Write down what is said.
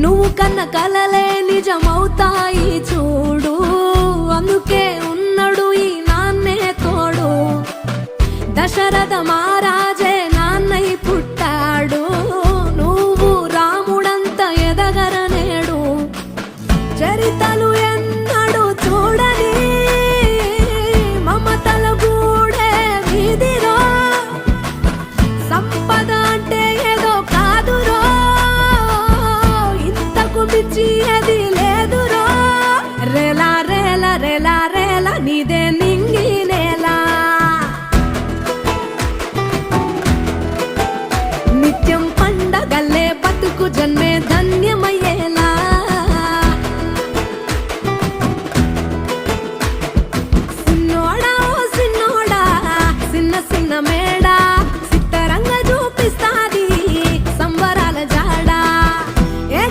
నువ్వు కన్న కలలే నిజమవుతాయి చూడు, అందుకే ఉన్నాడు ఈ నాన్నే తోడు. దశరథ మహారాజే నాన్నై పుట్టాడు, నువ్వు రాముడంత ఎదగ